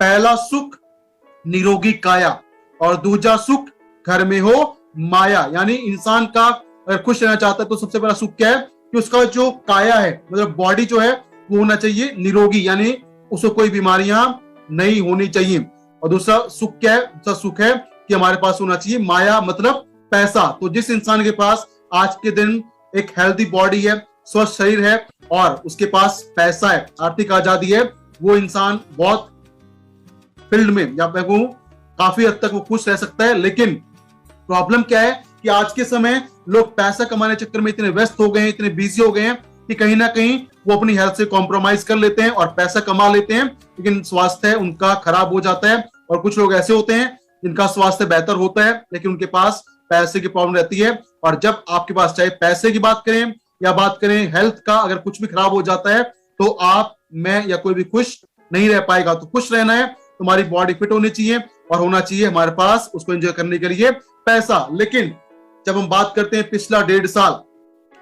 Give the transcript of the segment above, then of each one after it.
पहला सुख निरोगी काया और दूजा सुख घर में हो माया। यानी इंसान का अगर खुश रहना चाहता है तो सबसे पहला सुख क्या है कि उसका जो काया है, मतलब बॉडी जो है वो होना चाहिए निरोगी, यानी उसको कोई बीमारियां नहीं होनी चाहिए। और दूसरा सुख क्या है? दूसरा सुख है कि हमारे पास होना चाहिए माया, मतलब पैसा। तो जिस इंसान के पास आज के दिन एक हेल्दी बॉडी है, स्वस्थ शरीर है और उसके पास पैसा है, आर्थिक आजादी है, वो इंसान बहुत फील्ड में या मैं कहूं काफी हद तक वो खुश रह सकता है। लेकिन प्रॉब्लम क्या है कि आज के समय लोग पैसा कमाने के चक्कर में इतने व्यस्त हो गए हैं, इतने बिजी हो गए हैं कि कहीं ना कहीं वो अपनी हेल्थ से कॉम्प्रोमाइज कर लेते हैं और पैसा कमा लेते हैं, लेकिन स्वास्थ्य उनका खराब हो जाता है। और कुछ लोग ऐसे होते हैं जिनका स्वास्थ्य बेहतर होता है लेकिन उनके पास पैसे की प्रॉब्लम रहती है। और जब आपके पास चाहे पैसे की बात करें या बात करें हेल्थ का, अगर कुछ भी खराब हो जाता है तो आप, मैं या कोई भी खुश नहीं रह पाएगा। तो खुश रहना है, तुम्हारी बॉडी फिट होनी चाहिए और होना चाहिए हमारे पास उसको एंजॉय करने के लिए पैसा। लेकिन जब हम बात करते हैं पिछला 1.5 साल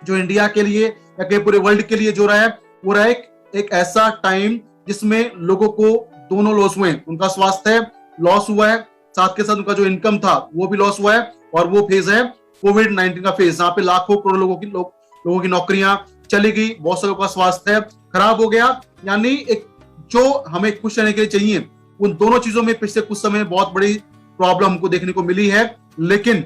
जो इंडिया के लिए या कि पूरे वर्ल्ड के लिए जो रहा है, वो रहा एक ऐसा टाइम जिसमें लोगों को दोनों लॉस हुए हैं। उनका स्वास्थ्य लॉस हुआ है, साथ के साथ उनका जो इनकम था वो भी लॉस हुआ है। और वो फेज है कोविड-19 का फेज, जहां पे लाखों करोड़ लोगों की नौकरियां चली गई, बहुत सारे लोगों का स्वास्थ्य खराब हो गया। यानी एक जो हमें खुश रहने के लिए चाहिए, उन दोनों चीजों में पिछले कुछ समय बहुत बड़ी प्रॉब्लम हमको देखने को मिली है। लेकिन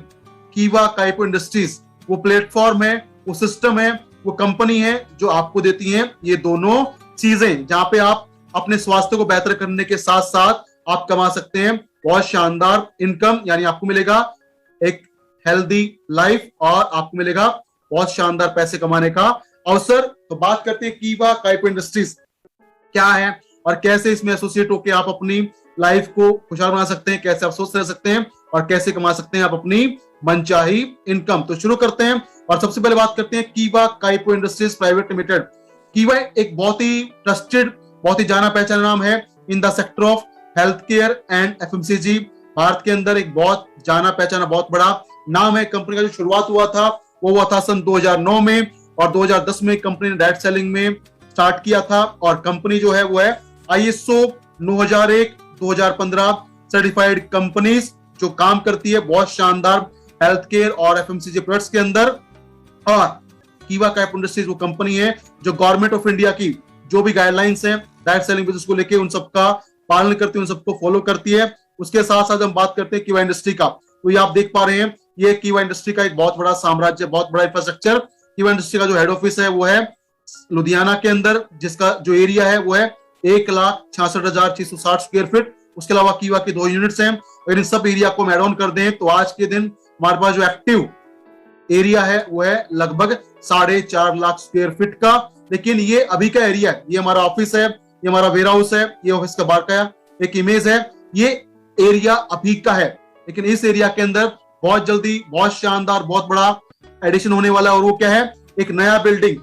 कीवा काइपो इंडस्ट्रीज वो प्लेटफॉर्म है, वो सिस्टम है, वो कंपनी है जो आपको देती है ये दोनों चीजें, जहां पे आप अपने स्वास्थ्य को बेहतर करने के साथ साथ आप कमा सकते हैं बहुत शानदार इनकम। यानी आपको मिलेगा एक हेल्दी लाइफ और आपको मिलेगा बहुत शानदार पैसे कमाने का अवसर। तो बात करते हैं कीवा काइपो इंडस्ट्रीज क्या है और कैसे इसमें एसोसिएट होकर आप अपनी लाइफ को खुशहाल बना सकते हैं, कैसे आप स्वस्थ रह सकते हैं और कैसे कमा सकते हैं आप अपनी मनचाही इनकम। तो शुरू करते हैं और सबसे पहले बात करते हैं कीवा काइपो इंडस्ट्रीज प्राइवेट लिमिटेड। कीवा एक बहुत ही ट्रस्टेड, बहुत ही जाना पहचाना नाम है in the sector of health care and FMCG. Bharat के अंदर एक बहुत जाना पहचाना बहुत बड़ा नाम है। कंपनी का जो शुरुआत हुआ था वो हुआ था सन 2009 में और 2010 में कंपनी ने डायरेक्ट सेलिंग में स्टार्ट किया था। और कंपनी जो है वो है ISO 9001 2015 सर्टिफाइड कंपनीज जो काम करती है बहुत शानदार हेल्थ केयर और एफएमसीजी प्रोडक्ट्स के अंदर। और कीवा काइपो इंडस्ट्रीज वो कंपनी है जो गवर्नमेंट ऑफ इंडिया की जो भी गाइडलाइंस है डायरेक्ट सेलिंग बिजनेस को लेके उन सबका पालन करती है, उन सबको फॉलो करती है। उसके साथ साथ हम बात करते हैं कीवा इंडस्ट्री का, तो ये आप देख पा रहे हैं ये कीवा इंडस्ट्री का एक बहुत बड़ा साम्राज्य, बहुत बड़ा इंफ्रास्ट्रक्चर। कीवा इंडस्ट्री का जो हेड ऑफिस है वो है लुधियाना के अंदर, जिसका जो एरिया है वो है 1,66,660 स्क्वायर फीट। उसके अलावा कीवा की 2 यूनिट्स हैं। अगर इन सब एरिया को हम एड ऑन कर दें तो आज के दिन हमारे पास जो एक्टिव एरिया है वो है लगभग 4.5 लाख स्क्वायर फीट का। लेकिन ये अभी का एरिया है, ये हमारा ऑफिस है, ये हमारा वेयर हाउस है, ये ऑफिस का बाहर का एक इमेज है, ये एरिया अभी का है। लेकिन इस एरिया के अंदर बहुत जल्दी बहुत शानदार बहुत बड़ा एडिशन होने वाला है। और वो क्या है? एक नया बिल्डिंग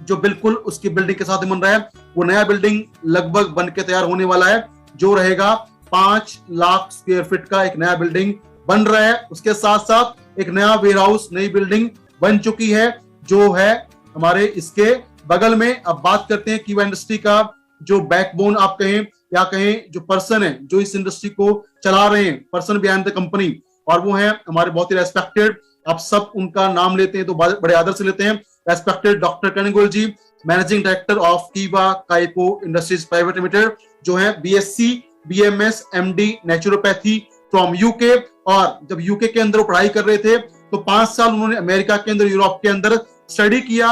जो बिल्कुल उसकी बिल्डिंग के साथ बन रहा है। वो नया बिल्डिंग लगभग बन के तैयार होने वाला है जो रहेगा 5 लाख स्क्वायर फीट का एक नया बिल्डिंग बन रहा है। उसके साथ साथ एक नया वेयर हाउस, नई बिल्डिंग बन चुकी है जो है हमारे इसके बगल में। अब बात करते हैं कीवा इंडस्ट्री का जो बैकबोन आप कहें या कहें जो पर्सन है जो इस इंडस्ट्री को चला रहे हैं, पर्सन बिहाइंड द कंपनी, और वो है हमारे बहुत ही रेस्पेक्टेड, आप सब उनका नाम लेते हैं तो बड़े आदर से लेते हैं, respected doctor Kanigol ji, managing director of Keva Kaipo industries private limited, जो है BSc BMS MD naturopathy from UK. और जब यूके के अंदर पढ़ाई कर रहे थे तो 5 साल उन्होंने अमेरिका के अंदर, यूरोप के अंदर स्टडी किया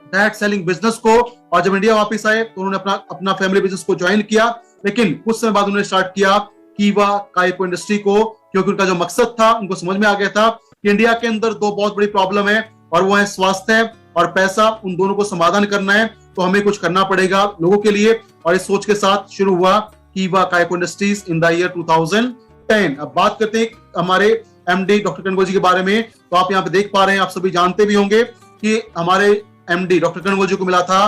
डायरेक्ट सेलिंग बिजनेस को। और जब इंडिया वापस आए तो उन्होंने अपना फैमिली बिजनेस को ज्वाइन किया। लेकिन कुछ समय बाद उन्होंने स्टार्ट किया कीवा काइपो इंडस्ट्री को, क्योंकि उनका जो मकसद था उनको समझ में आ गया था कि इंडिया के अंदर 2 बहुत बड़ी प्रॉब्लम है और वो है स्वास्थ्य और पैसा। उन दोनों को समाधान करना है तो हमें कुछ करना पड़ेगा लोगों के लिए। और इस सोच के साथ शुरू हुआ कीवा Kaipo industries in the year 2010। अब बात करते हैं हमारे MD डॉक्टर कनिगोल जी के बारे में। तो आप यहाँ पे देख पा रहे हैं, आप सभी जानते भी होंगे कि हमारे MD डॉक्टर कनिगोल जी को मिला था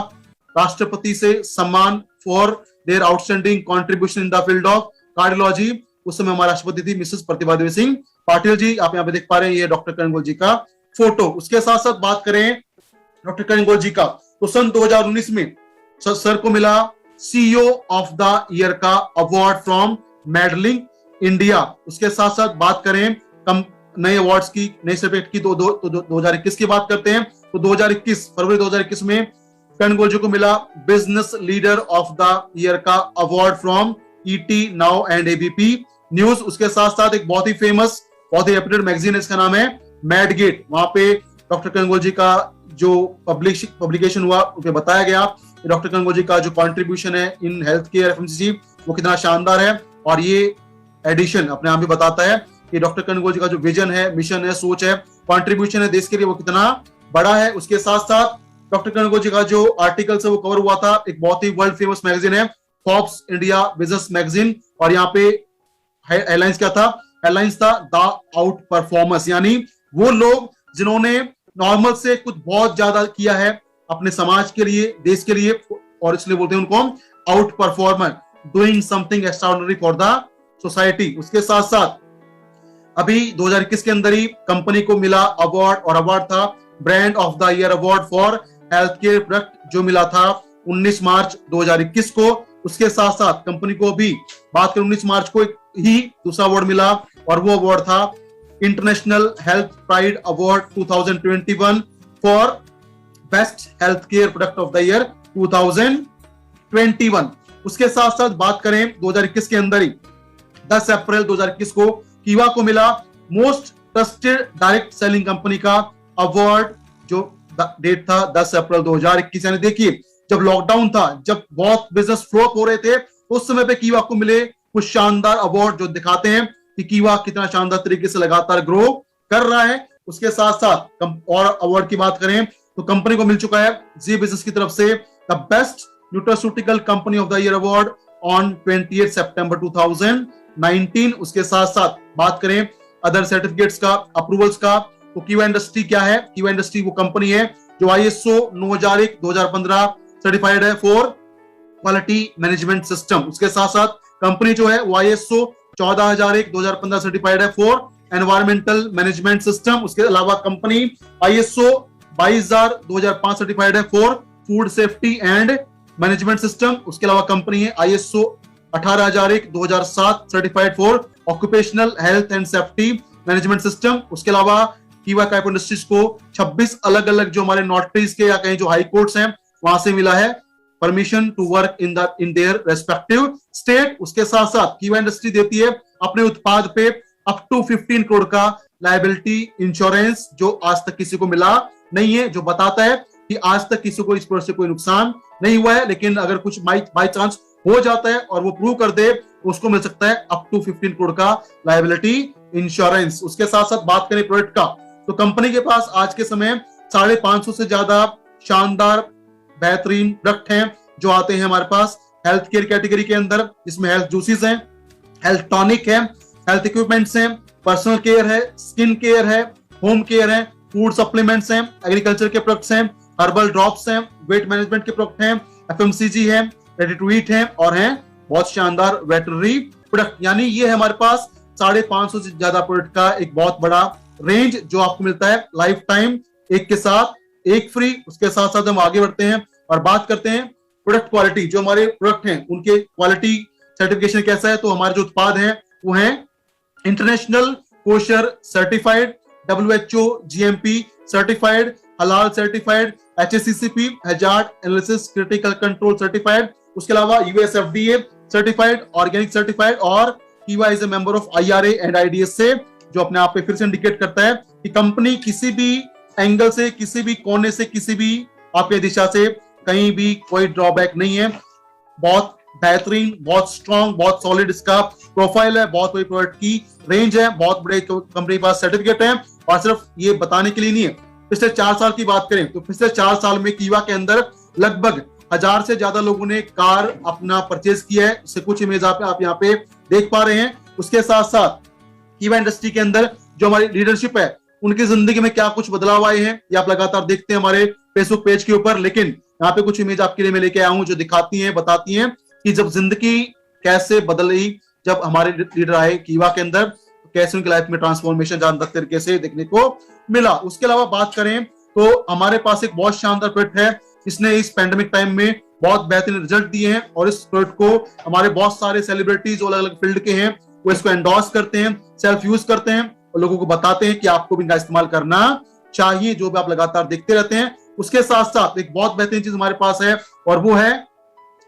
राष्ट्रपति से सम्मान for their outstanding contribution in the field of cardiology. उस समय हमारे राष्ट्रपति थी मिसेस प्रतिभा देवी सिंह पाटिल जी। आप यहाँ पे देख पा रहे हैं ये डॉक्टर कनिगोल जी का फोटो। उसके साथ साथ बात करें डॉक्टर कनिगोल जी का, तो सन 2019 में सर को मिला सीईओ ऑफ द ईयर का अवार्ड फ्रॉम मेडलिंग इंडिया। उसके साथ साथ बात करें नए अवार्ड्स की, नए सर्टिफिकेट की, तो 2021 की बात करते हैं। तो 2021 फरवरी 2021 में कर्ण गोलजू को मिला business leader of the year का award from ET Now and ABP News. उसके साथ साथ एक बहुत ही फेमस, बहुत ही रेप्यूटेड मैगजीन है, इसका नाम है मैडगेट। वहां पे डॉक्टर कर्ण गोलजी का जो पब्लिकेशन हुआ उसमें बताया गया कि डॉक्टर कर्ण गोलजी का जो कंट्रीब्यूशन है इन हेल्थ केयर एफएमसीजी वो कितना शानदार है। और ये एडिशन अपने आप ही बताता है कि डॉक्टर कर्ण गोलजी का जो विजन है, मिशन है, सोच है, कंट्रीब्यूशन है देश के लिए, वो कितना बड़ा है। उसके साथ साथ डॉक्टर कर्ण गोलजी का जो आर्टिकल है वो कवर हुआ था एक बहुत ही वर्ल्ड फेमस मैगजीन है, फोर्ब्स इंडिया बिजनेस मैगजीन। और यहाँ पे हेडलाइंस क्या था? हेडलाइंस था द आउट परफॉर्मेंस, यानी वो लोग जिन्होंने नॉर्मल से कुछ बहुत ज्यादा किया है अपने समाज के लिए, देश के लिए, और इसलिए बोलते हैं उनको हम out performer, doing something extraordinary for the society. उसके साथ साथ अभी 2021 के अंदर ही कंपनी को मिला अवार्ड, और अवार्ड था brand of the year award for health care product, जो मिला था 19 मार्च 2021 को। उसके साथ साथ कंपनी को भी बात करें 19 मार्च को ही दूसरा अवार्ड मिला, और वो अवार्ड था international health pride award 2021 for best health care product of the year 2021। उसके साथ साथ बात करें 2021 के अंदर ही 10 अप्रैल 2021 को कीवा को मिला most trusted direct selling company का अवार्ड, जो डेट था 10 अप्रैल 2021। यानी देखिए जब लॉकडाउन था, जब बहुत बिजनेस फ्लॉप हो रहे थे, उस समय पे कीवा को मिले कुछ शानदार अवार्ड जो दिखाते हैं कि कीवा कितना शानदार तरीके से लगातार ग्रो कर रहा है। उसके साथ साथ और अवार्ड की बात करें तो कंपनी को मिल चुका है जी बिजनेस की तरफ से the best nutraceutical company of the year award on 28 सितंबर 2019। उसके साथ साथ बात करें अदर सर्टिफिकेट्स का, अप्रूवल्स का, तो कीवा इंडस्ट्री क्या है? कीवा इंडस्ट्री वो कंपनी है जो ISO 9001-2015 सर्टिफाइड है फॉर क्वालिटी मैनेजमेंट सिस्टम। उसके साथ साथ कंपनी जो है वो ISO 14001-2015 सर्टिफाइड है फॉर एनवायरमेंटल मैनेजमेंट सिस्टम। उसके अलावा कंपनी ISO 22000-2005 सर्टिफाइड है for food safety and management system. उसके अलावा कंपनी है ISO 18001-2007 certified for occupational health and safety management system. उसके अलावा कीवा काइपो इंडस्ट्रीज को 26 अलग अलग जो हमारे नोटरीज के या कहीं जो हाई कोर्ट्स हैं वहां से मिला है permission to work in their respective state. उसके साथ साथ कीवा इंडस्ट्री देती है अपने उत्पाद पे अप टू 15 करोड़ का लायबिलिटी इंश्योरेंस, जो आज तक किसी को मिला नहीं है, जो बताता है कि आज तक किसी को इस प्रोडक्ट से कोई नुकसान नहीं हुआ है। लेकिन अगर कुछ बाई चांस हो जाता है और वो प्रूव कर दे, उसको मिल सकता है अप टू 15 करोड़ का लायबिलिटी इंश्योरेंस। उसके साथ साथ बात करें प्रोडक्ट का, तो कंपनी के पास आज के समय 550 से ज्यादा शानदार बेहतरीन प्रोडक्ट हैं जो आते हैं हमारे पास हेल्थ केयर कैटेगरी के अंदर, जिसमें हेल्थ जूसेस हैं, हेल्थ टॉनिक है, हेल्थ इक्विपमेंट्स हैं, पर्सनल केयर है, स्किन केयर है, होम केयर है, फूड सप्लीमेंट्स हैं, एग्रीकल्चर के प्रोडक्ट्स हैं, हर्बल ड्रॉप्स हैं, वेट मैनेजमेंट के प्रोडक्ट हैं, FMCG है, रेडी टू ईट हैं, और हैं बहुत शानदार वेटरनरी प्रोडक्ट। यानी ये है हमारे पास 550 से ज्यादा प्रोडक्ट का एक बहुत बड़ा रेंज जो आपको मिलता है लाइफ टाइम, एक के साथ एक फ्री। उसके साथ साथ हम आगे बढ़ते हैं और बात करते हैं प्रोडक्ट क्वालिटी। जो हमारे प्रोडक्ट हैं उनके क्वालिटी सर्टिफिकेशन कैसा है, तो हमारे जो उत्पाद हैं वो हैं international kosher certified, WHO GMP certified, हलाल certified, HACCP hazard analysis critical control certified. उसके अलावा US FDA certified, organic certified, और Keva is a member of IRA and IDS से, जो अपने आप पे फिर से इंडिकेट करता है कि कंपनी किसी भी एंगल से, किसी भी कोने से, किसी भी आपके दिशा से कहीं भी कोई ड्रॉबैक नहीं है। बहुत बेहतरीन, बहुत स्ट्रॉन्ग, बहुत सॉलिड इसका प्रोफाइल है, बहुत बड़ी प्रोडक्ट की रेंज है, बहुत बड़े कंपनी के पास सर्टिफिकेट है। और सिर्फ ये बताने के लिए नहीं है, पिछले 4 साल की बात करें तो पिछले 4 साल में कीवा के अंदर लगभग 1000 से ज्यादा लोगों ने कार अपना परचेज किया है। इससे कुछ इमेज आप यहाँ पे देख पा रहे हैं। उसके साथ साथ कीवा इंडस्ट्री के अंदर जो हमारी लीडरशिप है, उनकी जिंदगी में क्या कुछ बदलाव आए हैं ये आप लगातार देखते हैं हमारे फेसबुक पेज के ऊपर। लेकिन यहाँ पे कुछ इमेज आपके लिए मैं लेके आया हूं जो दिखाती हैं, बताती हैं कि जब जिंदगी कैसे बदली, जब हमारे लीडर आए कीवा के अंदर, कैसे उनकी लाइफ में ट्रांसफॉर्मेशन जानदार तरीके से देखने को मिला। उसके अलावा बात करें तो हमारे पास एक बहुत शानदार प्रोडक्ट है, इसने इस पैंडेमिक टाइम में बहुत बेहतरीन रिजल्ट दिए हैं और इस प्रोडक्ट को हमारे बहुत सारे सेलिब्रिटीज अलग अलग फील्ड के हैं वो इसको एंडोर्स करते हैं, सेल्फ यूज करते हैं और लोगों को बताते हैं कि आपको भी इनका इस्तेमाल करना चाहिए, जो भी आप लगातार देखते रहते हैं। उसके साथ साथ एक बहुत बेहतरीन चीज हमारे पास है और वो है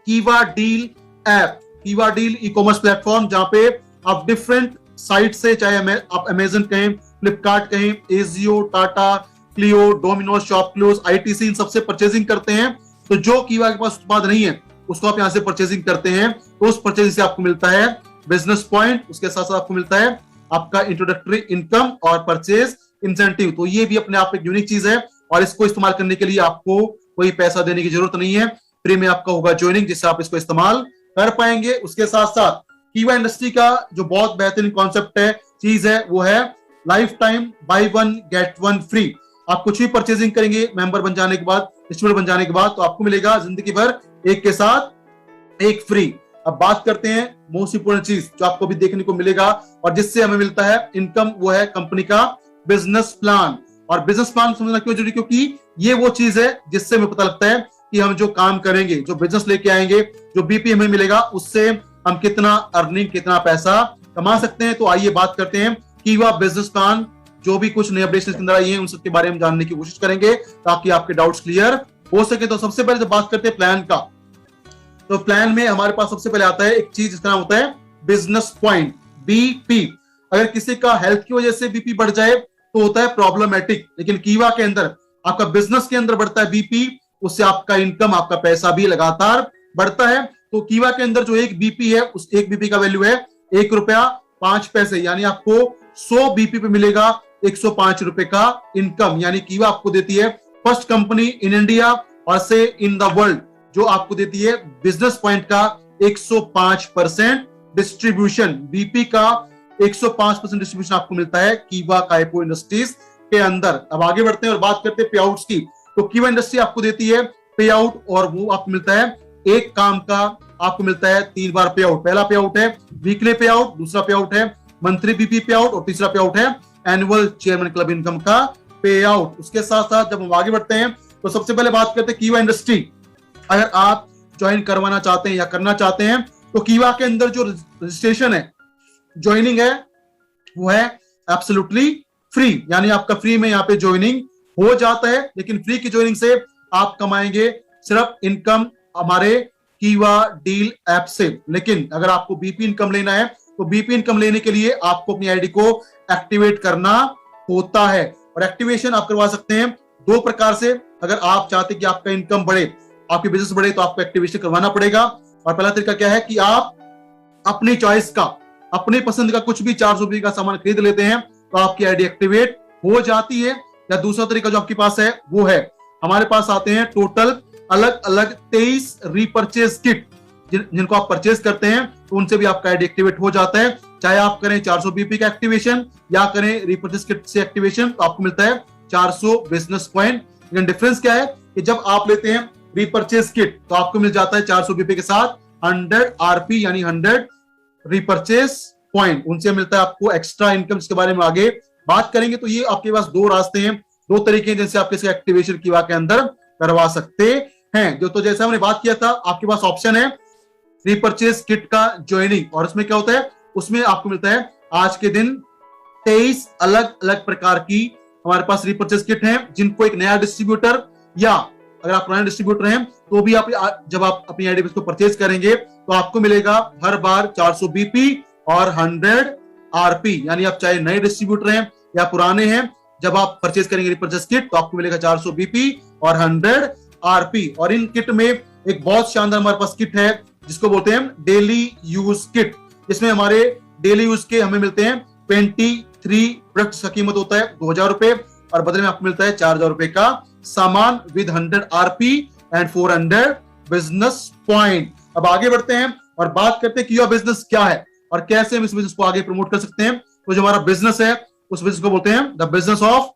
कीवा डील ऐप। कीवा डील ई कॉमर्स प्लेटफॉर्म, जहां पे आप डिफरेंट साइट से, चाहे आप अमेजन कहें, फ्लिपकार्ट कहें, एजियो, टाटा, क्लियो, डोमिनोज, शॉपक्लूज, आईटीसी, इन सबसे परचेजिंग करते हैं। तो जो कीवा के पास उत्पाद नहीं है उसको आप यहाँ से परचेजिंग करते हैं तो उस परचेजिंग से आपको मिलता है बिजनेस पॉइंट, उसके साथ साथ आपको मिलता है आपका इंट्रोडक्टरी इनकम और परचेज इंसेंटिव। तो ये भी अपने आप एक यूनिक चीज है और इसको इस्तेमाल करने के लिए आपको कोई पैसा देने की जरूरत नहीं है, फ्री में आपका होगा ज्वाइनिंग, जिससे आप इसको इस्तेमाल कर पाएंगे। उसके साथ साथ कीवा इंडस्ट्री का जो बहुत बेहतरीन कॉन्सेप्ट है, चीज है, वो है life time by one get one free. आप कुछ भी परचेजिंग करेंगे मेंबर बन जाने के बाद, डिस्ट्रीब्यूटर बन जाने के बाद, तो आपको मिलेगा जिंदगी भर एक के साथ एक फ्री। अब बात करते हैं मोस्ट इंपोर्टेंट चीज जो आपको भी देखने को मिलेगा और जिससे हमें मिलता है इनकम, वो है कंपनी का बिजनेस प्लान। और बिजनेस प्लान समझना क्यों जरूरी, क्योंकि ये वो चीज है जिससे हमें पता लगता है कि हम जो काम करेंगे, जो बिजनेस लेके आएंगे, जो बीपी हमें मिलेगा, उससे हम कितना अर्निंग, कितना पैसा कमा सकते हैं। तो आइए बात करते हैं कीवा बिजनेस प्लान, जो भी कुछ नए अपडेट्स के अंदर आई हैं उन सबके बारे में जानने की कोशिश करेंगे ताकि आपके डाउट्स क्लियर हो सके। तो सबसे पहले जब बात करते हैं प्लान का, तो प्लान में हमारे पास सबसे पहले आता है एक चीज जिसका नाम होता है बिजनेस पॉइंट, बीपी। अगर किसी का हेल्थ की वजह से बीपी बढ़ जाए तो होता है प्रॉब्लमेटिक, लेकिन कीवा के अंदर आपका बिजनेस के अंदर बढ़ता है बीपी, उससे आपका इनकम, आपका पैसा भी लगातार बढ़ता है। तो कीवा के अंदर जो एक बीपी है, उस एक बीपी का वैल्यू है ₹1.05, यानी आपको 100 बीपी पे मिलेगा 105 रुपए का इनकम। यानी कीवा आपको देती है फर्स्ट कंपनी इन इंडिया और से इन द वर्ल्ड जो आपको देती है बिजनेस पॉइंट का 105% डिस्ट्रीब्यूशन। बीपी का 105% डिस्ट्रीब्यूशन आपको मिलता है कीवा काइपो इंडस्ट्रीज के अंदर। अब आगे बढ़ते हैं और बात करते हैं पे आउट्स की। तो कीवा इंडस्ट्री आपको देती है पे आउट और वो आपको मिलता है एक काम का आपको मिलता है 3 बार पे आउट। पहला पे आउट है वीकली पे आउट, दूसरा पे आउट है मंथली बीपी पे आउट और तीसरा पे आउट है एनुअल चेयरमैन क्लब इनकम का पे आउट। उसके साथ साथ जब हम आगे बढ़ते हैं तो सबसे पहले बात करते हैं कीवा इंडस्ट्री। अगर आप ज्वाइन करवाना चाहते हैं या करना चाहते हैं तो कीवा के अंदर जो रजिस्ट्रेशन है, ज्वाइनिंग है, वो है एब्सोल्युटली फ्री, यानी आपका फ्री में यहाँ पे ज्वाइनिंग हो जाता है। लेकिन फ्री की ज्वाइनिंग से आप कमाएंगे सिर्फ इनकम हमारे कीवा डील ऐप से। लेकिन अगर आपको बीपी इनकम लेना है तो बीपी इनकम लेने के लिए आपको अपनी आईडी को एक्टिवेट करना होता है और एक्टिवेशन आप करवा सकते हैं 2 प्रकार से। अगर आप चाहते हैं कि आपका इनकम बढ़े, आपकी बिजनेस बढ़े, तो आपको एक्टिवेशन करवाना पड़ेगा। और पहला तरीका क्या है कि आप अपनी चॉइस का, अपनी पसंद का कुछ भी 400 रुपए का सामान खरीद लेते हैं तो आपकी आईडी एक्टिवेट हो जाती है। या दूसरा तरीका जो आपके पास है वो है, हमारे पास आते हैं टोटल अलग अलग 23 रीपरचेज किट जिनको आप परचेज करते हैं तो उनसे भी आपका आईडी एक्टिवेट हो जाता है। चाहे आप करें 400 बीपी का एक्टिवेशन या करें रीपरचेज किट से एक्टिवेशन, तो आपको मिलता है 400 बिजनेस पॉइंट। लेकिन डिफरेंस क्या है कि जब आप लेते हैं रीपरचेज किट तो आपको मिल जाता है 400 बीपी के साथ 100 आरपी यानी 100 रीपरचेज पॉइंट, उनसे मिलता है आपको एक्स्ट्रा इनकम, जिसके बारे में आगे बात करेंगे। तो ये आपके पास 2 रास्ते हैं, 2 तरीके हैं जिनसे आप इसका एक्टिवेशन कीवा के अंदर करवा सकते हैं। जो तो जैसा हमने बात किया था, आपके पास ऑप्शन है रीपरचेज किट का ज्वाइनिंग, और उसमें क्या होता है, उसमें आपको मिलता है आज के दिन 23 अलग अलग प्रकार की हमारे पास रीपरचेज किट हैं, जिनको एक नया डिस्ट्रीब्यूटर या अगर आप पुराने डिस्ट्रीब्यूटर हैं तो भी आप जब आप अपनी आईडी को परचेज करेंगे तो आपको मिलेगा हर बार 400 बीपी और 100 आरपी। यानी आप चाहे नए डिस्ट्रीब्यूटर हैं या पुराने हैं, जब आप परचेज करेंगे रिपरचेज किट तो आपको मिलेगा 400 बीपी और 100 आरपी। और इन किट में एक बहुत शानदार हमारे पास किट है जिसको बोलते हैं डेली यूज किट, जिसमें हमारे डेली यूज के हमें मिलते हैं 23 प्रोडक्ट्स का कीमत होता है 2000 रुपए और बदले में आपको मिलता है 4000 रुपए का सामान with 100 RP and 400 business point. अब आगे बढ़ते हैं और बात करते हैं कि यह बिजनेस क्या है और कैसे हम इस बिजनेस को आगे प्रमोट कर सकते हैं। तो जो हमारा बिजनेस है उस बिजनेस को बोलते हैं the business of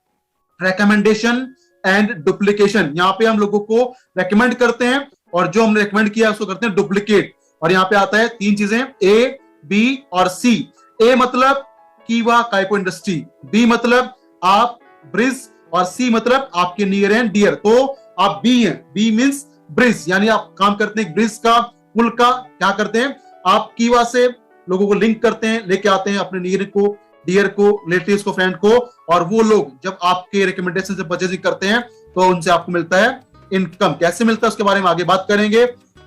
recommendation and duplication. यहाँ पे हम लोगों को रेकमेंड करते हैं और जो हमने रेकमेंड किया उसको करते हैं डुप्लीकेट। और यहाँ पे आता है 3 चीजें, ए, बी और सी। ए मतलब कीवा काइपो इंडस्ट्री, बी मतलब आप ब्रिज और सी मतलब आपके नियर एंड डियर। तो आप बी हैं, बी मींस ब्रिज, यानी आप काम करते हैं ब्रिज का, पुल का, क्या करते हैं आप कीवा से लोगों को लिंक करते हैं, लेके आते हैं अपने नियर को, डियर को, रिलेटिव्स को, फ्रेंड को, और वो लोग जब आपके रिकमेंडेशन से परचेजिंग करते हैं तो उनसे आपको मिलता है इनकम। कैसे मिलता है उसके बारे में आगे बात करेंगे।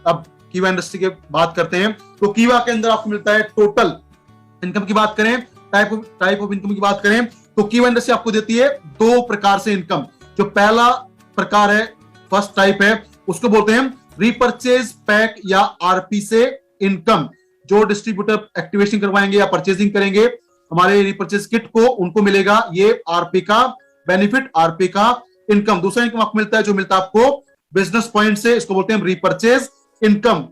अब कीवा इंडस्ट्री की बात करते हैं, तो कीवा के अंदर आपको मिलता है टोटल इनकम की बात करें, टाइप ऑफ इनकम की बात करें, तो कीवा इंडस्ट्री आपको देती है दो प्रकार से इनकम। जो पहला प्रकार है, फर्स्ट टाइप है, उसको बोलते हैं रीपर्चेज पैक या आरपी से इनकम। जो डिस्ट्रीब्यूटर एक्टिवेशन करवाएंगे या परचेजिंग करेंगे हमारे रिपर्चेज किट को, उनको मिलेगा ये आरपी का बेनिफिट, आरपी का इनकम। दूसरा इनकम आपको मिलता है जो मिलता है आपको बिजनेस पॉइंट से, इसको बोलते हैं रीपर्चेज इनकम।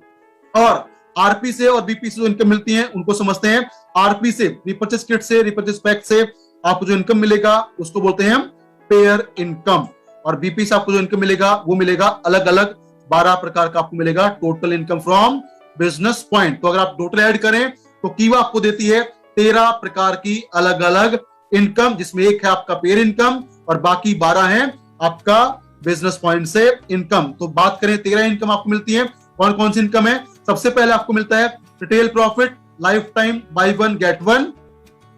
और आरपी से और बीपी से जो इनकम मिलती है उनको समझते हैं। आरपी से, रिपर्चेज किट से, रिपर्चेज पैक से आपको जो इनकम मिलेगा उसको बोलते हैं पेयर इनकम, और बीपी से आपको जो इनकम मिलेगा वो मिलेगा अलग अलग 12 प्रकार का आपको मिलेगा total income from business point. तो अगर आप टोटल ऐड करें तो कीवा आपको देती है 13 प्रकार की अलग अलग इनकम, जिसमें एक है आपका पेयर इनकम और बाकी 12 है आपका बिजनेस पॉइंट से इनकम। तो बात करें 13 इनकम आपको मिलती है, कौन कौन सी इनकम है। सबसे पहले आपको मिलता है retail profit, life time by one get one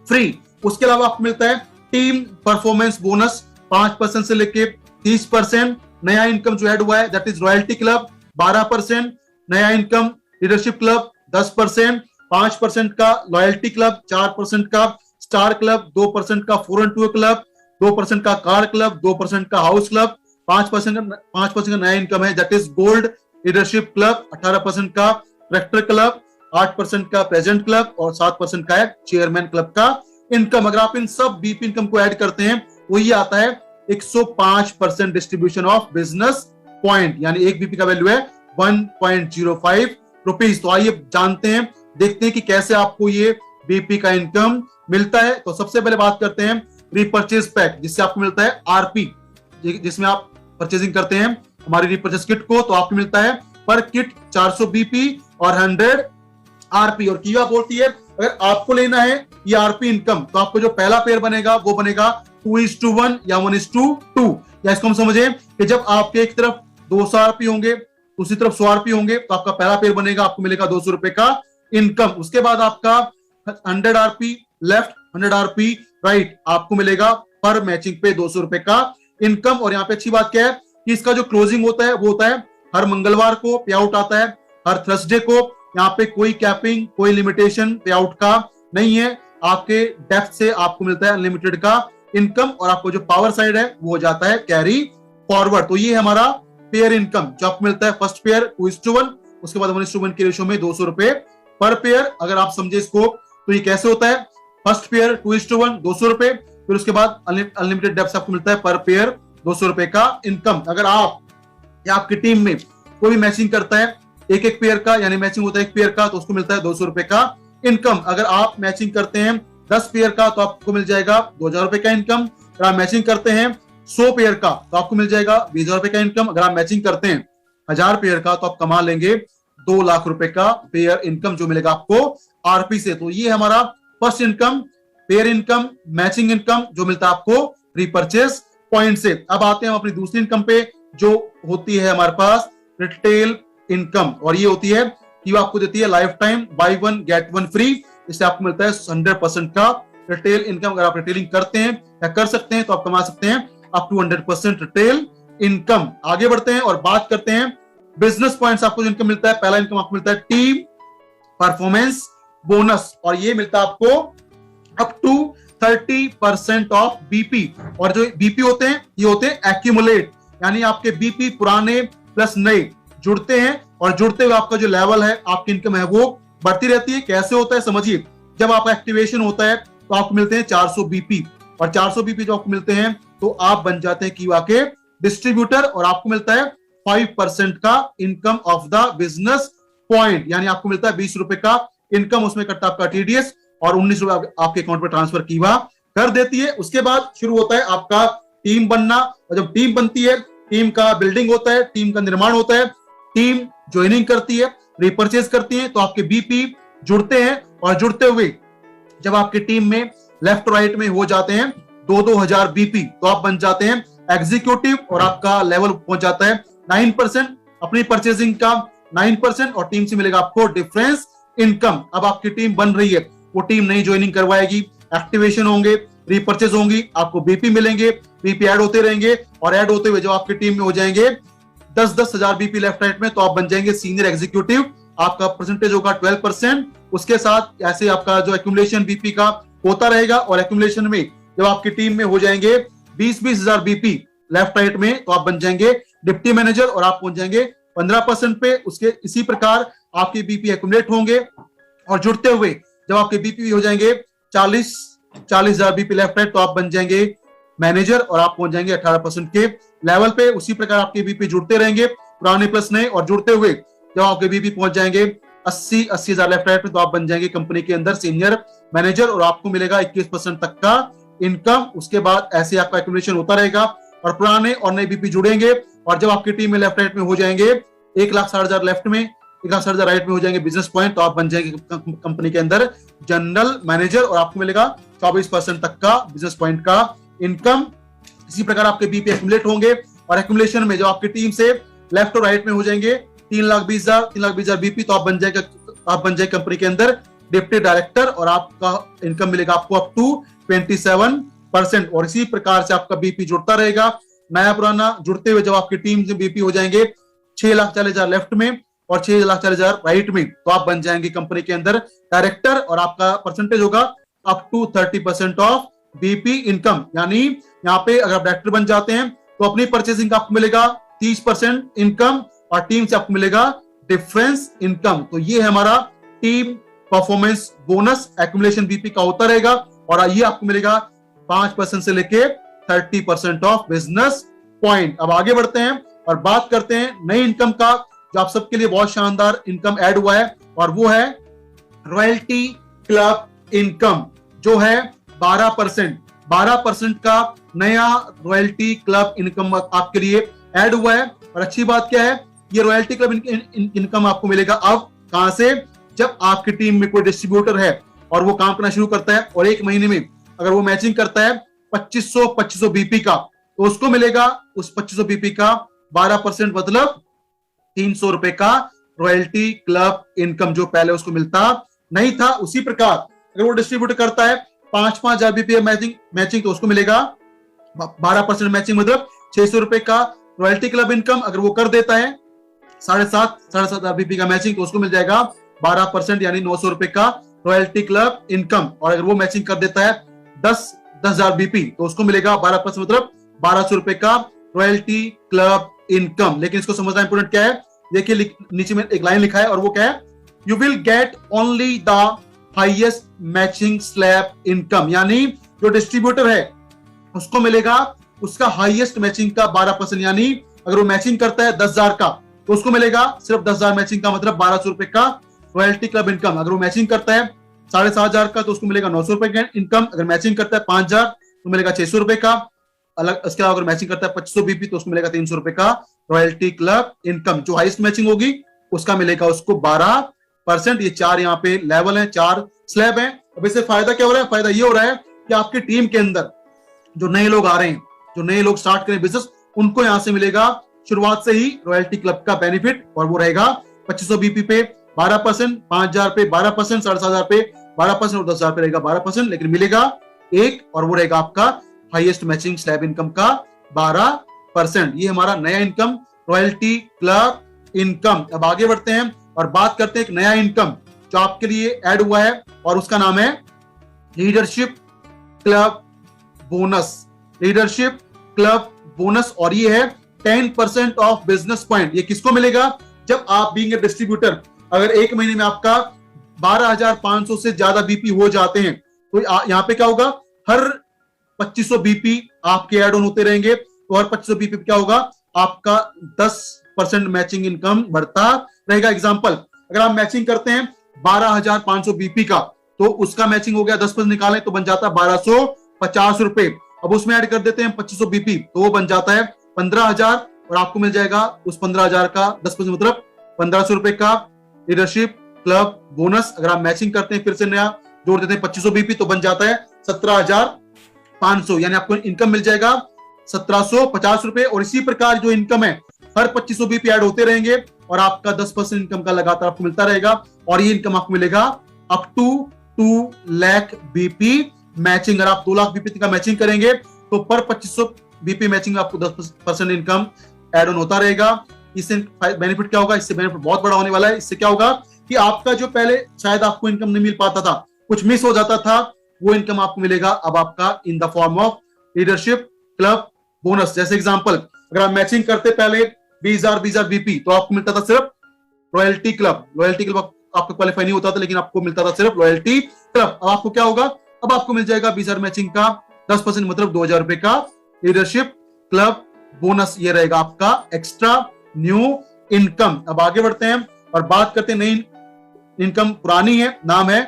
free. उसके अलावा आपको मिलता है टीम परफॉर्मेंस बोनस 5% से लेके 30%। नया इनकम जो ऐड हुआ है दैट इज रॉयल्टी क्लब 12%, नया इनकम लीडरशिप क्लब 10%, 5% का लॉयल्टी क्लब, 4% का स्टार क्लब, 2% का 4 टूर क्लब, 2% का कार क्लब, 2% का हाउस क्लब, 5% का नया इनकम है that is gold leadership club, 18% का ट्रैक्टर क्लब, 8% का प्रेजेंट क्लब और 7% का है चेयरमैन क्लब का इनकम। अगर आप इन सब बीपी इनकम को ऐड करते हैं वो ये आता है 105% डिस्ट्रीब्यूशन ऑफ बिजनेस पॉइंट, यानी एक बीपी का वैल्यू है 1.05 रुपीज। तो आइए जानते हैं, देखते हैं कि कैसे आपको ये बीपी का इनकम मिलता है। तो सबसे पहले बात करते हैं रिपर्चेज पैक, जिससे आपको मिलता है आरपी, जिसमें आप परचेजिंग करते हैं हमारी रिपर्चेज किट को, तो आपको मिलता है पर किट 400 बीपी और 100 आरपी। और कीवा बोलती है अगर आपको लेना है ये आरपी इनकम तो आपको जो पहला पेयर बनेगा वो बनेगा 2:1 या 1:2, या इसको हम समझें कि जब आपके एक तरफ 200 आरपी होंगे दूसरी तरफ 100 आरपी होंगे तो आपका पहला पेयर बनेगा, आपको मिलेगा 200 रुपए का इनकम। उसके बाद आपका 100 आरपी लेफ्ट, 100 आरपी राइट, आपको मिलेगा पर मैचिंग पे 200 रुपए का इनकम। और यहाँ पे अच्छी बात क्या है कि इसका जो क्लोजिंग होता है वो होता है हर मंगलवार को, पे आउट आता है हर थर्सडे को। यहाँ पे कोई कैपिंग, कोई लिमिटेशन पे आउट का नहीं है, आपके डेप्थ से आपको मिलता है अनलिमिटेड का इनकम, और आपको जो पावर साइड है वो हो जाता है कैरी फॉरवर्ड। तो ये हमारा पेयर इनकम जो आपको मिलता है, फर्स्ट पेयर 2:1, उसके बाद 1:1 के रेशियो में 200 रुपए पर पेयर। अगर आप समझे इसको तो ये कैसे होता है, फर्स्ट पेयर 2:1 200 रुपए, फिर उसके बाद अनलिमिटेड डेप्थ आपको मिलता है पर पेयर 200 रुपए का इनकम। अगर आप या आपकी टीम में कोई भी मैचिंग करता है एक एक पेयर का, यानी मैचिंग होता है एक पेयर का, तो उसको मिलता है 200 रुपए का इनकम। अगर आप मैचिंग करते हैं 10 पेयर का तो आपको मिल जाएगा 2000 रुपए का इनकम। अगर आप मैचिंग करते हैं 100 पेयर का तो आपको मिल जाएगा 20,000 रुपए का इनकम। अगर आप मैचिंग करते हैं 1000 पेयर का तो आप कमा लेंगे 2 लाख रुपए का पेयर इनकम जो मिलेगा आपको आरपी से। तो ये हमारा first income, pair income, matching income जो मिलता है आपको रिपर्चेज पॉइंट से। अब आते हैं हम अपनी दूसरी इनकम पे जो होती है हमारे पास रिटेल इनकम, और ये होती है कि वो आपको देती है life time by one get one free. इससे आपको मिलता है 100% का रिटेल इनकम। अगर आप रिटेलिंग करते हैं या कर सकते हैं तो आप कमा सकते हैं अप टू 100% रिटेल इनकम। आगे बढ़ते हैं और बात करते हैं बिजनेस पॉइंट्स। आपको जो इनकम मिलता है, पहला इनकम आपको मिलता है टीम परफॉर्मेंस बोनस, और ये मिलता है आपको अप टू 30% ऑफ बीपी। और जो बीपी होते हैं ये होते हैं एक्यूमुलेट, यानी आपके बीपी पुराने प्लस नए जुड़ते हैं, और जुड़ते हुए आपका जो लेवल है आपकी इनकम है वो बढ़ती रहती है। कैसे होता है समझिए, जब आपका एक्टिवेशन होता है तो आपको मिलते हैं 400 बीपी, और 400 बीपी जो आपको मिलते हैं तो आप बन जाते हैं कीवा के डिस्ट्रीब्यूटर, और आपको मिलता है 5% का income of the business point, यानी आपको मिलता है 20 रुपए का इनकम। उसमें कटता आपका टीडीएस और 19 रुपए आपके अकाउंट पर ट्रांसफर कीवा कर देती है। उसके बाद शुरू होता है आपका टीम बनना, और जब टीम बनती है टीम का बिल्डिंग होता है, टीम का निर्माण होता है, टीम ज्वाइनिंग करती है, रिपर्चेज करती है, तो आपके बीपी जुड़ते हैं, और जुड़ते हुए जब आपकी टीम में लेफ्ट राइट में हो जाते हैं 2-2 हजार बीपी तो आप बन जाते हैं एग्जीक्यूटिव, और आपका लेवल पहुंच जाता है 9%। अपनी परचेजिंग का 9% और टीम से मिलेगा आपको डिफरेंस इनकम। अब आपकी टीम बन रही है, वो टीम नई ज्वाइनिंग करवाएगी, एक्टिवेशन होंगे, रीपर्चेज होंगी, आपको बीपी मिलेंगे, बीपी ऐड होते रहेंगे और ऐड होते हुए जब आपकी टीम में हो जाएंगे 10-10 हजार बीपी लेफ्ट राइट में, तो आप बन जाएंगे सीनियर एग्जीक्यूटिव। आपका परसेंटेज होगा 12%। उसके साथ ऐसे आपका जो एक्यूमुलेशन बीपी का होता रहेगा और एक्यूमुलेशन में जब आपकी टीम में हो जाएंगे 20-20 हजार बीपी लेफ्ट राइट में, तो आप बन जाएंगे डिप्टी मैनेजर और आप पहुंच जाएंगे 15% पे। उसके इसी प्रकार आपके बीपी एक्यूमुलेट होंगे और जुड़ते हुए जब आपके बीपी हो जाएंगे 40 हजार बीपी लेफ्ट राइट, तो आप बन जाएंगे मैनेजर और आप पहुंच जाएंगे 18% के लेवल पे। उसी प्रकार आपके बीपी जुड़ते रहेंगे, पुराने प्लस नए, और जुड़ते हुए जब आपके बीपी पहुंच जाएंगे 80 हजार लेफ्ट राइट में, तो आप बन जाएंगे कंपनी के अंदर सीनियर मैनेजर और आपको मिलेगा 21% तक का इनकम। उसके बाद ऐसे आपका एक्यूमुलेशन होता रहेगा और पुराने और नए बीपी जुड़ेंगे और जब आपकी टीम में लेफ्ट राइट में हो जाएंगे 1,60,000 लेफ्ट में, 1,60,000 राइट में हो जाएंगे बिजनेस पॉइंट, तो आप बन जाएंगे कंपनी के अंदर जनरल मैनेजर और आपको मिलेगा 24% तक का बिजनेस पॉइंट का इनकम। इसी प्रकार आपके बीपी एक्यूमुलेट होंगे और एक्यूमुलेशन में जो आपकी टीम से लेफ्ट और राइट में हो जाएंगे 3,20,000 बीपी, तो आप बन जाएंगे कंपनी के अंदर डिप्टी डायरेक्टर और आपका इनकम मिलेगा आपको अप टू 27%। और इसी प्रकार से आपका बीपी जुड़ता रहेगा, नया पुराना जुड़ते हुए जब आपकी टीम से बीपी हो जाएंगे 6,40,000 लेफ्ट में और 6,40,000 राइट में, तो आप बन जाएंगे कंपनी के अंदर डायरेक्टर और आपका परसेंटेज होगा up to 30% of BP income. यानी यहाँ पे अगर आप डायरेक्टर बन जाते हैं तो अपनी परचेसिंग का आपको मिलेगा 30% इनकम और टीम से आपको मिलेगा डिफरेंस इनकम। तो ये है हमारा team performance bonus accumulation BP का होता रहेगा और ये आपको मिलेगा 5% से लेके 30% ऑफ बिजनेस पॉइंट। अब आगे बढ़ते हैं और बात करते हैं नई इनकम का, जो आप सबके लिए बहुत शानदार इनकम ऐड हुआ है और वो है रॉयल्टी क्लब इनकम, जो है 12% का नया रॉयल्टी क्लब इनकम आपके लिए ऐड हुआ है। और अच्छी बात क्या है, ये रॉयल्टी क्लब इनकम आपको मिलेगा अब कहां से, जब आपकी टीम में कोई डिस्ट्रीब्यूटर है और वो काम करना शुरू करता है और एक महीने में अगर वो मैचिंग करता है 2500 बीपी का, तो उसको मिलेगा उस 2500 बीपी का 12%, मतलब 300 रुपए का रॉयल्टी क्लब इनकम, जो पहले उसको मिलता नहीं था। उसी प्रकार अगर वो डिस्ट्रीब्यूटर करता है 5,000 बीपी मैचिंग, तो उसको मिलेगा 12% मैचिंग, मतलब 600 रुपए का रॉयल्टी क्लब इनकम। अगर वो कर देता है 7,500 बीपी का मैचिंग, तो उसको मिल जाएगा 12%, यानी 900 रुपए का रॉयल्टी क्लब इनकम। और अगर वो मैचिंग कर देता है 10,000 बीपी, तो उसको मिलेगा 12%, मतलब 1,200 रुपए का रॉयल्टी क्लब इनकम। लेकिन इसको समझना इंपोर्टेंट क्या है, देखिए नीचे में एक लाइन लिखा है और वो क्या है, you will get only the highest matching slab income, यानी जो डिस्ट्रीब्यूटर है उसको मिलेगा उसका हाईएस्ट मैचिंग का 12%, यानी अगर वो मैचिंग करता है 10,000 का, तो उसको मिलेगा सिर्फ 10,000 मैचिंग का, मतलब 1,200 रुपए का रॉयल्टी क्लब इनकम। अगर वो मैचिंग करता है 7,500 का, तो उसको मिलेगा 900 रुपए का इनकम। अगर मैचिंग करता है 5,000, तो मिलेगा 600 रुपए का। अलग इसके अलावा अगर मैचिंग करता है 2500 बीपी, तो उसको मिलेगा 300 रुपए का रॉयल्टी क्लब इनकम। जो हाईएस्ट मैचिंग होगी उसका मिलेगा उसको 12%। ये 4 यहाँ पे लेवल है, 4 स्लैब है। अब इससे फायदा क्या हो रहा है, फायदा ये हो रहा है कि आपकी टीम के अंदर जो नए लोग आ रहे हैं, जो नए लोग स्टार्ट करें बिजनेस, उनको यहां से मिलेगा शुरुआत से ही रॉयल्टी क्लब का बेनिफिट, और वो रहेगा 2500 बीपी पे 12%, 5,000 पे 12%, 7,500 पे 12% और 10,000 पे रहेगा 12%, लेकिन मिलेगा एक, और वो रहेगा आपका हाईएस्ट मैचिंग स्लैब इनकम का 12%। ये हमारा नया इनकम रॉयल्टी क्लब इनकम। अब आगे बढ़ते हैं और बात करते हैं एक नया इनकम जो आपके लिए ऐड हुआ है और उसका नाम है leadership club bonus. Leadership club bonus, और ये है 10% ऑफ बिजनेस पॉइंट। ये किसको मिलेगा, जब आप बीइंग ए डिस्ट्रीब्यूटर अगर एक महीने में आपका 12,500 से ज्यादा बीपी हो जाते हैं, तो यहाँ पे क्या होगा, हर 2500 बीपी आपके ऐड ऑन होते रहेंगे, तो हर 2500 बीपी क्या होगा, आपका 10% मैचिंग इनकम बढ़ता रहेगा। एग्जांपल, अगर आप मैचिंग करते हैं 12,500 बीपी का, तो उसका मैचिंग हो गया 10% निकालें तो बन जाता है 1,250 रुपए। अब उसमें ऐड कर देते हैं 2500 बीपी, तो वो बन जाता है 15,000, और आपको मिल जाएगा उस 15,000 का 10%, मतलब 1,500 रुपए का लीडरशिप क्लब बोनस। अगर आप मैचिंग करते हैं फिर से नया जोड़ देते हैं 2500 बीपी, तो बन जाता है 17,500, यानी आपको इनकम मिल जाएगा 1,750 रुपए। और इसी प्रकार जो इनकम है हर 2500 बीपी ऐड होते रहेंगे और आपका 10% इनकम का लगातार आपको मिलता रहेगा। और ये इनकम आपको मिलेगा up to 2 lakh BP matching. अगर आप 2 लाख बीपी का मैचिंग करेंगे तो पर 2500 बीपी मैचिंग में आपको 10% इनकम एड ऑन होता रहेगा। इससे बेनिफिट क्या होगा? इससे बेनिफिट बहुत बड़ा होने वाला है। इससे क्या होगा कि आपका जो पहले शायद आपको इनकम नहीं मिल पाता था, कुछ मिस हो जाता था, वो इनकम आपको मिलेगा अब आपका in the form of leadership club bonus. जैसे एग्जांपल, अगर आप मैचिंग करते पहले 20,000 बीपी तो आपको मिलता था सिर्फ रॉयल्टी क्लब। रॉयल्टी क्लब आपको क्वालिफाई नहीं होता था, लेकिन आपको मिलता था सिर्फ रॉयल्टी क्लब। अब आपको क्या होगा? अब आपको मिल जाएगा 20,000 मैचिंग का 10%, मतलब 2,000 रुपए का लीडरशिप क्लब बोनस। ये रहेगा आपका एक्स्ट्रा न्यू इनकम। अब आगे बढ़ते हैं और बात करते हैं नई इनकम। पुरानी है, नाम है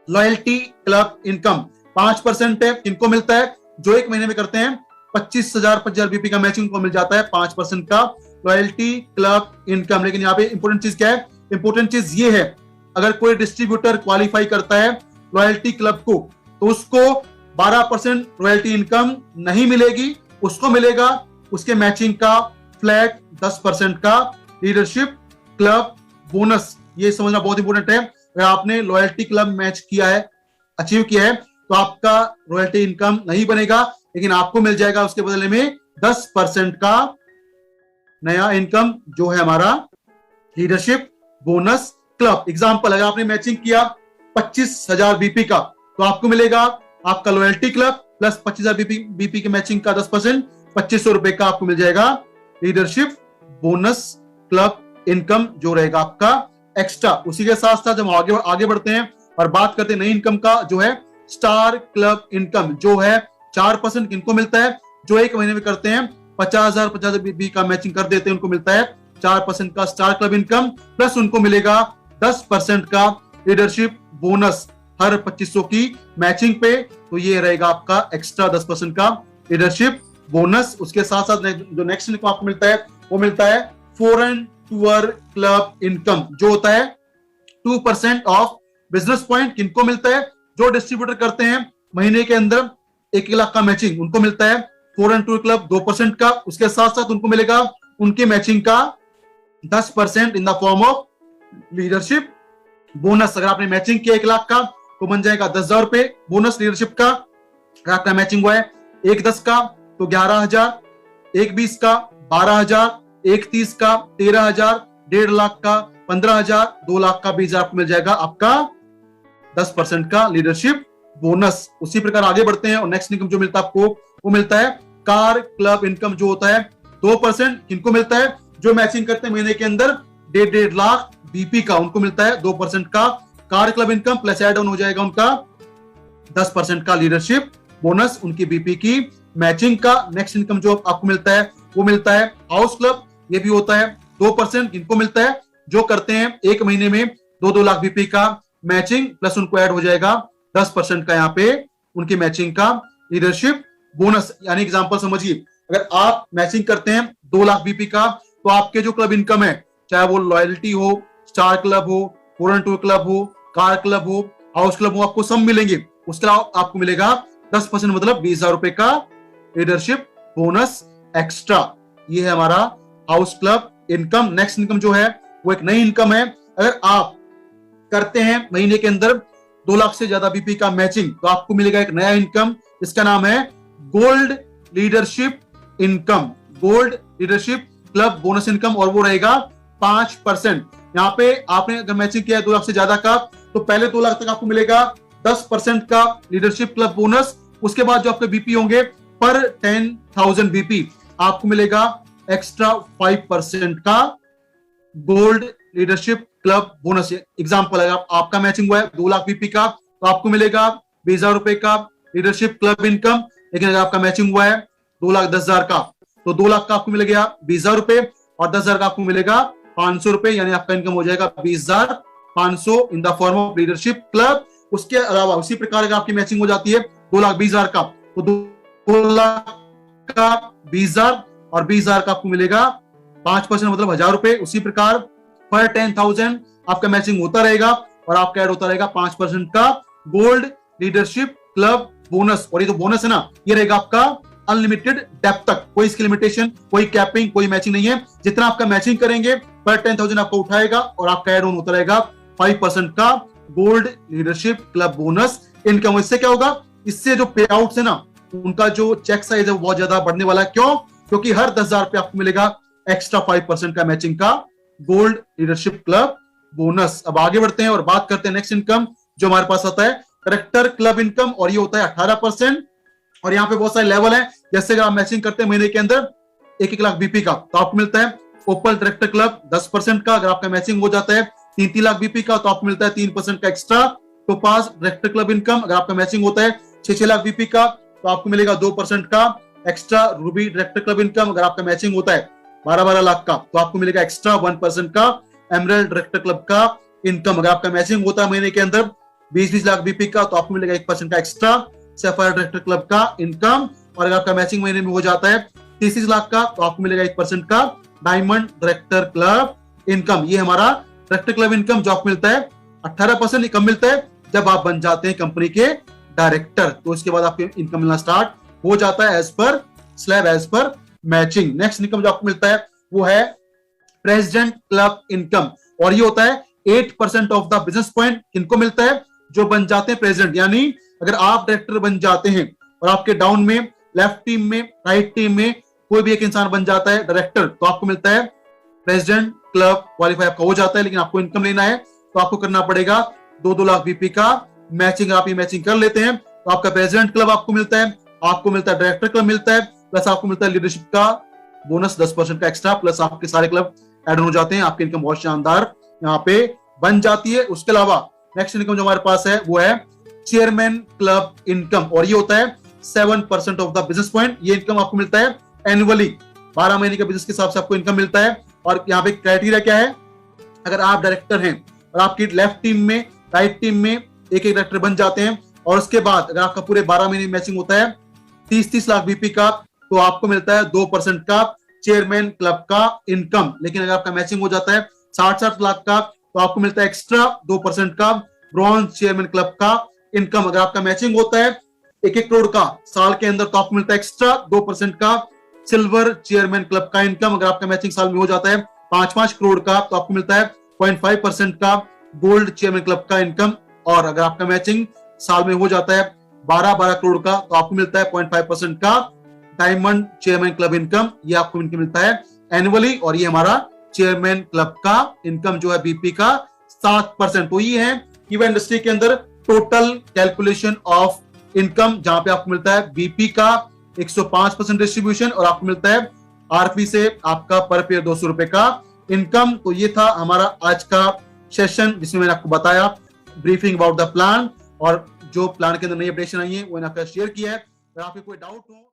लॉयल्टी क्लब इनकम। 5% है, किनको मिलता है? जो एक महीने में करते हैं 25,000 बीपी का मैचिंग को मिल जाता है 5% का लॉयल्टी क्लब इनकम। लेकिन यहाँ पे इंपोर्टेंट चीज क्या है? इंपोर्टेंट चीज ये है, अगर कोई डिस्ट्रीब्यूटर क्वालिफाई करता है लॉयल्टी क्लब को तो उसको 12% रॉयल्टी इनकम नहीं मिलेगी, उसको मिलेगा उसके मैचिंग का फ्लैट 10% का लीडरशिप क्लब बोनस। ये समझना बहुत इंपॉर्टेंट है। अगर आपने लॉयल्टी क्लब मैच किया है, अचीव किया है, तो आपका रॉयल्टी इनकम नहीं बनेगा, लेकिन आपको मिल जाएगा उसके बदले में 10% का नया इनकम जो है हमारा लीडरशिप बोनस क्लब। एग्जांपल, अगर आपने मैचिंग किया 25,000 बीपी का तो आपको मिलेगा आपका लॉयल्टी क्लब प्लस 25,000 बीपी के मैचिंग का 10%, 2,500 रुपए का आपको मिल जाएगा लीडरशिप बोनस क्लब इनकम जो रहेगा आपका एक्स्ट्रा। उसी के साथ साथ हम आगे बढ़ते हैं और बात करते हैं नई इनकम का, जो है स्टार क्लब इनकम, जो है 4% किनको मिलता है? जो एक महीने में करते हैं 50,000 बीपी का मैचिंग कर देते हैं, उनको मिलता है 4% का स्टार क्लब इनकम, प्लस उनको मिलेगा 10% का लीडरशिप बोनस हर 2500 की मैचिंग पे। तो ये रहेगा आपका एक्स्ट्रा 10% का लीडरशिप बोनस। उसके साथ साथ जो नेक्स्ट इनकम आपको मिलता है वो मिलता है फॉरेन टूर क्लब इनकम, जो होता है 2% ऑफ बिजनेस पॉइंट। किनको मिलता है? जो डिस्ट्रीब्यूटर करते हैं महीने के अंदर 1 लाख का मैचिंग, उनको मिलता है फॉरेन टूर क्लब 2% का। उसके साथ साथ उनको मिलेगा उनके मैचिंग का 10% in the form of leadership bonus. अगर आपने मैचिंग किया 1 लाख का तो बन जाएगा 10,000 रुपए बोनस लीडरशिप का। अगर आपका मैचिंग हुआ है 1,10 का तो 11,000, 1,20 का 12,000, 1,30 का 13,000, 1.5 लाख का 15,000, 2 लाख का 20,000 आपको मिल जाएगा आपका 10% का लीडरशिप बोनस। उसी प्रकार आगे बढ़ते हैं और नेक्स्ट इनकम जो मिलता है आपको वो मिलता है कार क्लब इनकम, जो होता है 2%। किनको मिलता है? जो मैचिंग करते हैं महीने के अंदर 1.5 लाख बीपी का, उनको मिलता है 2% का car club income, plus add on हो जाएगा उनका 10% का लीडरशिप बोनस उनकी बीपी की मैचिंग का। नेक्स्ट इनकम जो आपको मिलता है वो मिलता है हाउस क्लब, ये भी होता है 2%। किनको मिलता है? जो करते हैं एक महीने में 2-2 लाख बीपी का मैचिंग, प्लस उनको ऐड हो जाएगा 10% का यहाँ पे उनकी मैचिंग का लीडरशिप बोनस। यानी एग्जांपल समझिए, अगर आप मैचिंग करते हैं 2 लाख बीपी का तो आपके जो क्लब इनकम है, चाहे वो लॉयल्टी हो, स्टार क्लब हो, फॉरेन टूर क्लब हो, कार क्लब हो, हाउस क्लब हो, आपको सब मिलेंगे। उसके अलावा आपको मिलेगा 10%, मतलब 20,000 रुपए का लीडरशिप बोनस एक्स्ट्रा। ये है हमारा house club income. Next income जो है वो एक नई इनकम है। अगर आप करते हैं महीने के अंदर 2 लाख से ज्यादा बीपी का मैचिंग तो आपको मिलेगा एक नया इनकम, इसका नाम है gold leadership income, gold leadership club bonus income, और वो रहेगा 5%। यहाँ पे आपने अगर मैचिंग किया है 2 लाख से ज्यादा का तो पहले 2 लाख तक आपको मिलेगा 10% का लीडरशिप क्लब बोनस। उसके बाद जो आपके बीपी होंगे पर 10,000 बीपी आपको मिलेगा एक्स्ट्रा 5% का gold leadership club bonus. Example, अगर आपका मैचिंग हुआ है 2 लाख बीपी का तो आपको मिलेगा 20,000 रुपए का लीडरशिप क्लब इनकम। लेकिन अगर आपका मैचिंग हुआ है 2,10,000 का तो 2 लाख का आपको मिलेगा 20,000 रुपए और 10,000 का आपको मिलेगा 500 रुपए, यानी आपका इनकम हो जाएगा 20,500 in the form of leadership club. उसके अलावा उसी प्रकार अगर आपकी मैचिंग हो जाती है 2,20,000 का तो 2 लाख का 20,000 और 20,000 का आपको मिलेगा 5%, मतलब 1,000 रुपए। उसी प्रकार पर 10,000 आपका मैचिंग होता रहेगा और आपका ऐड होता रहेगा 5% का गोल्ड लीडरशिप क्लब बोनस। और ये तो बोनस है ना, ये रहेगा आपका अनलिमिटेड डेप्थ तक, कोई इसकी लिमिटेशन, कोई कैपिंग, कोई मैचिंग नहीं है। जितना आपका मैचिंग करेंगे पर 10,000 आपको उठाएगा और आपका एड ऑन होता रहेगा 5% का gold leadership club bonus income. इससे क्या होगा, इससे जो पे आउट है ना, उनका जो चेक साइज है वो बहुत ज्यादा बढ़ने वाला है। क्यों? क्योंकि हर 10,000 पे आपको मिलेगा एक्स्ट्रा 5% का मैचिंग का गोल्ड लीडरशिप क्लब बोनस। अब आगे बढ़ते हैं और बात करते हैं नेक्स्ट इनकम जो हमारे पास आता है करेक्टर क्लब इनकम, और ये होता है 18%। और यहाँ पे बहुत सारे लेवल हैं, जैसे अगर आप मैचिंग करते हैं महीने के अंदर 1-1 लाख बीपी का तो आपको मिलता है ओपल डायरेक्टर क्लब 10% का। अगर आपका मैचिंग हो जाता है 3-3 लाख बीपी का तो आपको मिलता है 3% का extra topaz director club income. अगर आपका मैचिंग होता है 6-6 लाख बीपी का तो आपको मिलेगा 2% का extra Ruby director club income. अगर आपका मैचिंग होता है 12-12 लाख का तो आपको मिलेगा एक्स्ट्रा 1% का एमरल्ड डायरेक्टर क्लब का इनकम। अगर आपका मैचिंग होता है महीने के अंदर 20-20 लाख बीपी का तो आपको मिलेगा 1% का एक्स्ट्रा सैफायर डायरेक्टर क्लब का इनकम। और अगर आपका मैचिंग महीने में हो जाता है 30 लाख का तो आपको मिलेगा 1% का डायमंड डायरेक्टर क्लब इनकम। ये हमारा डायरेक्टर क्लब इनकम जो आपको मिलता है 18% कम मिलता है जब आप बन जाते हैं कंपनी के डायरेक्टर, तो इसके बाद आपको इनकम मिलना स्टार्ट हो जाता है as per slab, as per matching. Next income जो आपको मिलता है वो है प्रेसिडेंट क्लब इनकम, और ये होता है 8% ऑफ द बिजनेस पॉइंट। किनको मिलता है? जो बन जाते हैं प्रेसिडेंट, यानी अगर आप डायरेक्टर बन जाते हैं और आपके डाउन में लेफ्ट टीम में राइट टीम में कोई भी एक इंसान बन जाता है डायरेक्टर तो आपको मिलता है प्रेसिडेंट क्लब क्वालिफाई आपका हो जाता है। लेकिन आपको इनकम लेना है तो आपको करना पड़ेगा 2-2 लाख बीपी का मैचिंग। आप ये मैचिंग कर लेते हैं तो आपका प्रेसिडेंट क्लब आपको मिलता है, आपको मिलता है डायरेक्टर क्लब मिलता है, प्लस आपको मिलता है लीडरशिप का बोनस 10% का एक्स्ट्रा, प्लस आपके सारे क्लब एड हो जाते हैं। आपकी इनकम बहुत शानदार यहाँ पे बन जाती है। उसके अलावा नेक्स्ट इनकम जो हमारे पास है वो है चेयरमैन क्लब इनकम, और ये होता है 7% ऑफ द बिजनेस पॉइंट। ये इनकम आपको मिलता है एनुअली, 12 महीने के बिजनेस के हिसाब से आपको इनकम मिलता है। और यहाँ पे क्राइटेरिया क्या है, अगर आप डायरेक्टर हैं और आपकी लेफ्ट टीम में राइट टीम में एक डायरेक्टर बन जाते हैं और उसके बाद अगर आपका पूरे 12 महीने मैचिंग होता है 30-30 लाख बीपी का तो आपको मिलता है 2% का चेयरमैन क्लब का इनकम। लेकिन अगर आपका मैचिंग हो जाता है 60-60 लाख का तो आपको मिलता है एक्स्ट्रा 2% का ब्रॉन्ज चेयरमैन क्लब का इनकम। अगर आपका मैचिंग होता है 1-1 करोड़ का साल के अंदर तो आपको मिलता है एक्स्ट्रा 2% का सिल्वर चेयरमैन क्लब का इनकम। अगर आपका मैचिंग साल में हो जाता है 5-5 करोड़ का तो आपको मिलता है 0.5% का गोल्ड चेयरमैन क्लब का इनकम। और अगर आपका मैचिंग साल में हो जाता है 12-12 करोड़ का तो आपको मिलता है 0.5% का डायमंड चेयरमैन क्लब इनकम। ये आपको इनकम मिलता है एनुअली, और ये हमारा चेयरमैन क्लब का इनकम जो है बीपी का 7%। तो ये है ईवेंट इंडस्ट्री के अंदर टोटल कैलकुलेशन ऑफ इनकम, जहां पे आपको मिलता है बीपी का 105% डिस्ट्रीब्यूशन और आपको मिलता है आरपी से आपका पर पेयर 200 रुपए का इनकम। तो ये था हमारा आज का सेशन जिसमें मैंने आपको बताया ब्रीफिंग अबाउट द प्लान, और जो प्लान के अंदर नई अपडेशन आई है वो मैंने आपका शेयर किया है। अगर आपको कोई डाउट हो